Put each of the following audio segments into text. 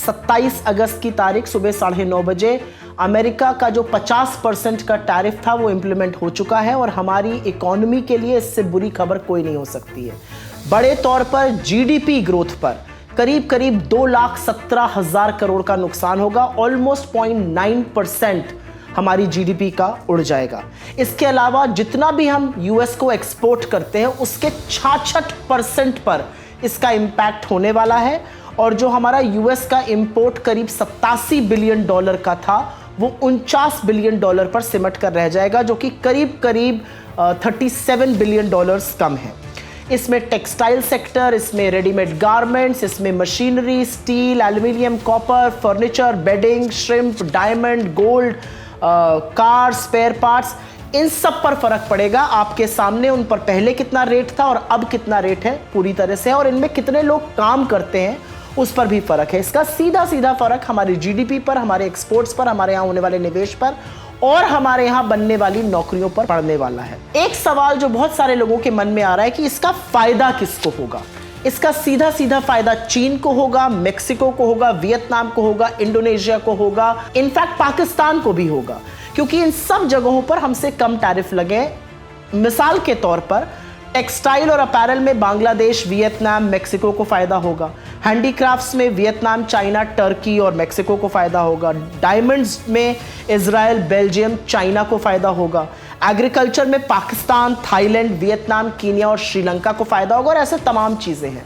27 अगस्त की तारीख सुबह 9:30 बजे अमेरिका का जो 50% का टैरिफ था वो इंप्लीमेंट हो चुका है और हमारी इकोनॉमी के लिए इससे बुरी खबर कोई नहीं हो सकती है। बड़े तौर पर जीडीपी ग्रोथ पर करीब 2,17,000 करोड़ का नुकसान होगा। ऑलमोस्ट 0.9% हमारी जीडीपी का उड़ जाएगा। इसके अलावा जितना भी हम यूएस को एक्सपोर्ट करते हैं उसके 66% पर इसका इंपैक्ट होने वाला है और जो हमारा यूएस का इंपोर्ट करीब $87 बिलियन का था वो $49 बिलियन पर सिमट कर रह जाएगा, जो कि करीब 37 बिलियन कम है। इसमें टेक्सटाइल सेक्टर, इसमें रेडीमेड गारमेंट्स, इसमें machinery, steel, aluminium, copper, furniture, bedding, shrimp, diamond, gold, car, spare parts, इन सब पर फर्क पड़ेगा। आपके सामने उन पर पहले कितना रेट था और अब कितना रेट है पूरी तरह से, और इनमें कितने लोग काम करते हैं उस पर भी फर्क है। इसका सीधा सीधा फर्क हमारी जीडीपी पर, हमारे एक्सपोर्ट्स पर, हमारे यहाँ होने वाले निवेश पर और हमारे यहाँ बनने वाली नौकरियों पर पड़ने वाला है। एक सवाल जो बहुत सारे लोगों के मन में आ रहा है कि इसका फायदा किसको होगा। इसका सीधा सीधा फायदा चीन को होगा, मेक्सिको को होगा, वियतनाम को होगा, इंडोनेशिया को होगा, इनफैक्ट पाकिस्तान को भी होगा, क्योंकि इन सब जगहों पर हमसे कम टैरिफ लगे। मिसाल के तौर पर टेक्सटाइल और अपैरल में बांग्लादेश, वियतनाम, मेक्सिको को फायदा होगा। हैंडीक्राफ्ट्स में वियतनाम, चाइना, टर्की और मेक्सिको को फायदा होगा। डायमंड्स में इजराइल, बेल्जियम, चाइना को फायदा होगा। एग्रीकल्चर में पाकिस्तान, थाईलैंड, वियतनाम, कीनिया और श्रीलंका को फायदा होगा और ऐसे तमाम चीजें हैं।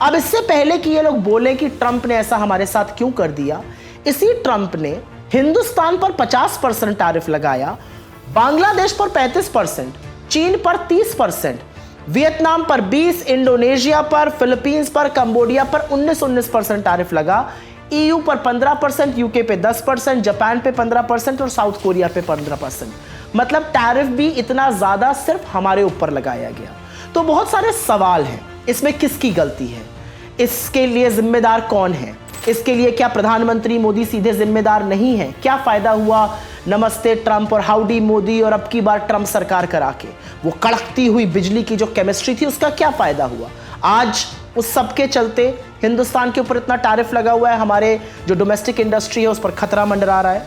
अब इससे पहले कि ये लोग बोले कि ट्रंप ने ऐसा हमारे साथ क्यों कर दिया, इसी ट्रंप ने हिंदुस्तान पर 50% टैरिफ लगाया, बांग्लादेश पर 35%, चीन पर 30%, वियतनाम पर 20%, इंडोनेशिया पर, फिलीपींस पर, कंबोडिया पर 19% टैरिफ लगा, ईयू पर 15%, यूके पे 10%, जापान पे 15% और साउथ कोरिया पे 15%। मतलब टैरिफ भी इतना ज्यादा सिर्फ हमारे ऊपर लगाया गया। तो बहुत सारे सवाल हैं, इसमें किसकी गलती है, इसके लिए जिम्मेदार कौन है, इसके लिए क्या प्रधानमंत्री मोदी सीधे जिम्मेदार नहीं है, क्या फायदा हुआ नमस्ते ट्रंप और हाउडी मोदी और अब की बार ट्रंप सरकार करा के, वो कड़कती हुई बिजली की जो केमिस्ट्री थी उसका क्या फायदा हुआ। आज उस सब के चलते हिंदुस्तान के ऊपर इतना टैरिफ लगा हुआ है, हमारे जो डोमेस्टिक इंडस्ट्री है उस पर खतरा मंडरा रहा है।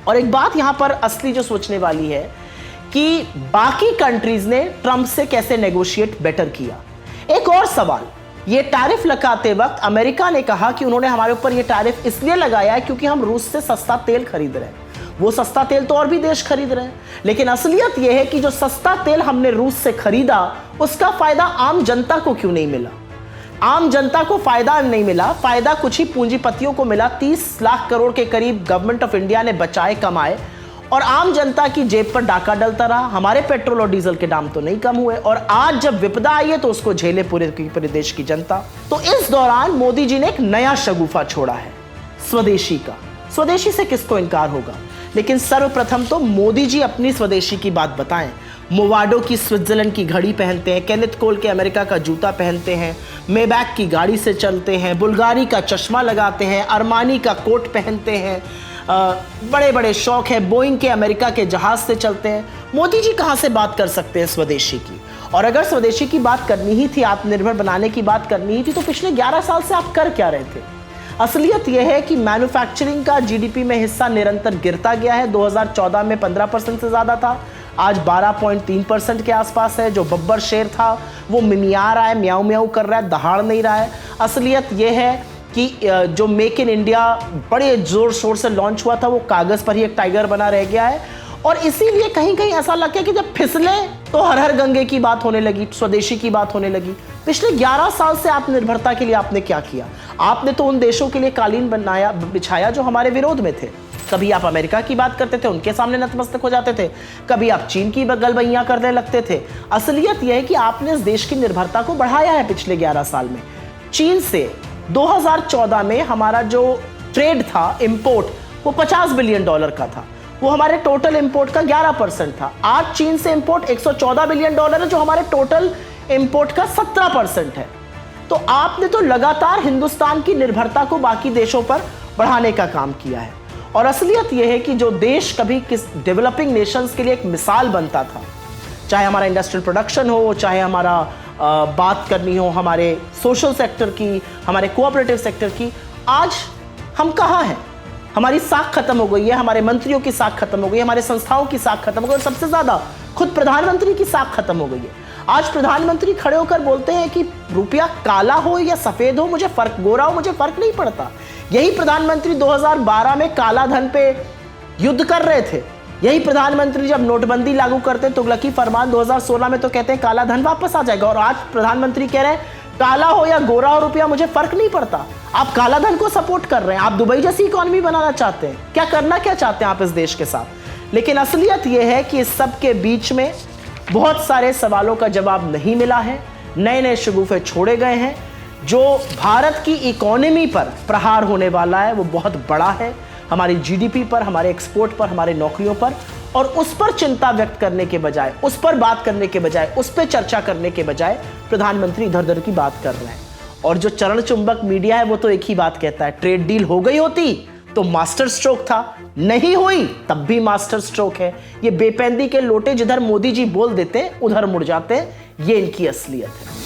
और एक बात यहां पर असली जो सोचने वाली है कि बाकी कंट्रीज ने ट्रंप से कैसे नेगोशिएट बेटर किया। एक और सवाल, ये टैरिफ लगाते वक्त अमेरिका ने कहा कि उन्होंने हमारे ऊपर ये टैरिफ इसलिए लगाया है क्योंकि हम रूस से सस्ता तेल खरीद रहे हैं। वो सस्ता तेल तो और भी देश खरीद रहे हैं, लेकिन असलियत यह है कि जो सस्ता तेल हमने रूस से खरीदा उसका फायदा आम जनता को क्यों नहीं मिला। आम जनता को फायदा नहीं मिला, फायदा कुछ ही पूंजीपतियों को मिला। 30 लाख करोड़ के करीब गवर्नमेंट ऑफ इंडिया ने बचाए, कमाए, और आम जनता की जेब पर डाका डलता रहा। हमारे पेट्रोल और डीजल के दाम तो नहीं कम हुए और आज जब विपदा आई है तो उसको झेले पूरे देश की जनता। तो इस दौरान मोदी जी ने एक नया शगुफा छोड़ा है, स्वदेशी का। स्वदेशी से किसको इनकार होगा, लेकिन सर्वप्रथम तो मोदी जी अपनी स्वदेशी की बात बताएं। मोवाडो की स्विट्जरलैंड की घड़ी पहनते हैं, केनेथ कोल के अमेरिका का जूता पहनते हैं, मेबैक की गाड़ी से चलते हैं, बुल्गारी का चश्मा लगाते हैं, अरमानी का कोट पहनते हैं, बड़े बड़े शौक है, बोइंग के अमेरिका के जहाज से चलते हैं। मोदी जी कहां से बात कर सकते हैं स्वदेशी की। और अगर स्वदेशी की बात करनी ही थी, आत्मनिर्भर बनाने की बात करनी ही थी, तो पिछले 11 साल से आप कर क्या रहे थे। असलियत यह है कि मैन्युफैक्चरिंग का जीडीपी में हिस्सा निरंतर गिरता गया है। 2014 में 15% से ज्यादा था, आज 12.3% के आसपास है। जो बब्बर शेर था वो मिमिया रहा है, म्याऊ म्याऊ कर रहा है, दहाड़ नहीं रहा है। असलियत यह है कि जो मेक इन इंडिया बड़े जोर शोर से लॉन्च हुआ था वो कागज पर ही एक टाइगर बना रह गया है। और इसीलिए कहीं कहीं ऐसा लग गया कि जब फिसले तो हर हर गंगे की बात होने लगी, स्वदेशी की बात होने लगी। पिछले 11 साल से आत्मनिर्भरता के लिए आपने क्या किया। आपने तो उन देशों के लिए कालीन बनाया, बिछाया जो हमारे विरोध में थे। कभी आप अमेरिका की बात करते थे, उनके सामने नतमस्तक हो जाते थे, कभी आप चीन की गलबैयां करने लगते थे। असलियत यह है कि आपने इस देश की निर्भरता को बढ़ाया है पिछले 11 साल में। चीन से 2014 में हमारा जो ट्रेड था, इंपोर्ट, वो $50 बिलियन का था। वो हमारे टोटल इंपोर्ट का 11% था। आज चीन से इंपोर्ट $114 बिलियन है, जो हमारे टोटल इंपोर्ट का 17% है। तो आपने तो लगातार हिंदुस्तान की निर्भरता को बाकी देशों पर बढ़ाने का काम किया है। और असलियत यह है कि जो देश कभी किस डेवलपिंग नेशंस के लिए एक मिसाल बनता था, चाहे हमारा इंडस्ट्रियल प्रोडक्शन हो, चाहे हमारा बात करनी हो हमारे सोशल सेक्टर की, हमारे कोऑपरेटिव सेक्टर की, आज हम कहां हैं? हमारी साख खत्म हो गई है, हमारे मंत्रियों की साख खत्म हो गई है, हमारे संस्थाओं की साख खत्म हो गई, और सबसे ज्यादा खुद प्रधानमंत्री की साख खत्म हो गई है। आज प्रधानमंत्री खड़े होकर बोलते हैं कि रुपया काला हो या सफेद हो, मुझे फर्क, गोरा हो, मुझे फर्क नहीं पड़ता। यही प्रधानमंत्री 2012 में काला धन पे युद्ध कर रहे थे। यही प्रधानमंत्री जब नोटबंदी लागू करते तुगलकी फरमान 2016 में, तो कहते हैं काला धन वापस आ जाएगा। और आज प्रधानमंत्री कह रहे हैं काला हो या गोरा हो रुपया, मुझे फर्क नहीं पड़ता। आप काला धन को सपोर्ट कर रहे हैं, आप दुबई जैसी इकोनॉमी बनाना चाहते हैं। क्या करना क्या चाहते हैं आप इस देश के साथ? लेकिन असलियत यह है कि इस सब के बीच में बहुत सारे सवालों का जवाब नहीं मिला है। नए नए शगुफे छोड़े गए हैं। जो भारत की इकोनॉमी पर प्रहार होने वाला है वो बहुत बड़ा है, हमारी जीडीपी पर, हमारे एक्सपोर्ट पर, हमारे नौकरियों पर। और उस पर चिंता व्यक्त करने के बजाय, उस पर बात करने के बजाय, उस पर चर्चा करने के बजाय प्रधानमंत्री इधर उधर की बात कर रहे हैं। और जो चरण चुंबक मीडिया है वो तो एक ही बात कहता है, ट्रेड डील हो गई होती तो मास्टर स्ट्रोक था, नहीं हुई तब भी मास्टर स्ट्रोक है। ये बेपेंदी के लोटे जिधर मोदी जी बोल देते उधर मुड़ जाते, ये इनकी असलियत है।